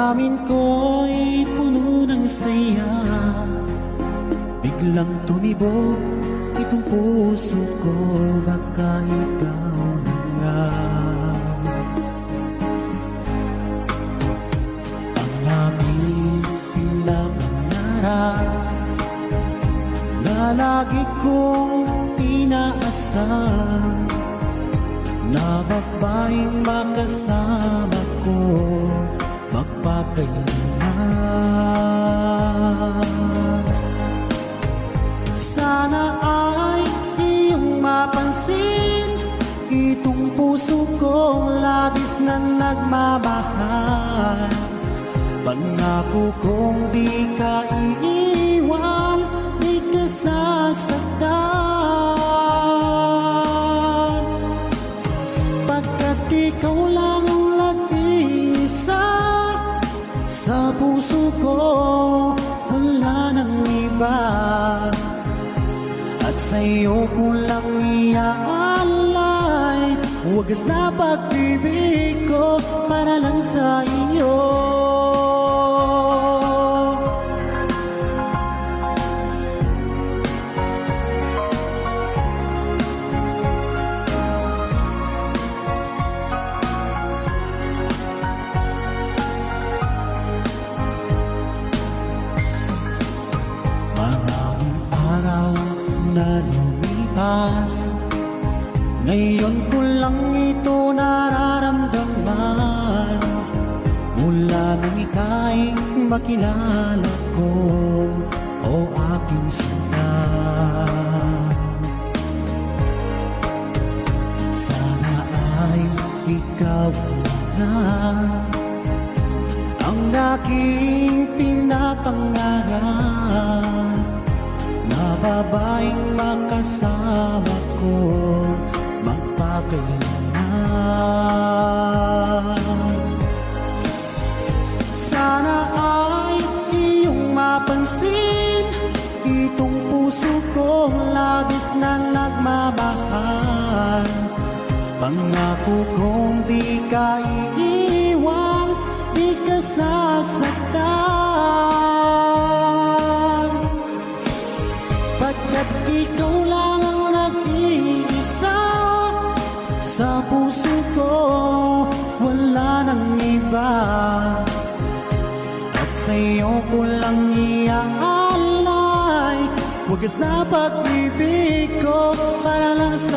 Damdamin ko'y puno ng saya, biglang tumibok itong puso ko. Baka ikaw na nga ang aking pinapangarap na lagi kong inaasam, na babaeng makasama ko magpakailanman. Sana ay iyong mapansin itong puso kong labis na nagmamahal. Pangako kong di ka iiwan, di ka sasaktan, pagkat ikaw lang ang nag-iisa sa puso ko, wala nang iba. At sa'yo ko lang iaalay wagas na pag-ibig ko para lang sa iyo. Maraming araw na lumipas, ngayon ko lang ito nararamdaman. Mula nang ika'y makilala ko, o aking sinta, sana ay ikaw na ang aking pinapangarap, na babaeng makasama ko magpakailanman. Sana ay iyong mapansin itong puso kong labis na nagmamahal. Pangako kong di ka iiwan, di ka sasaktan, pagkat ikaw lang ang nag-iisa sa puso ko, wala nang iba. At sa'yo ko lang iaalay wagas na pag-ibig ko para lang sa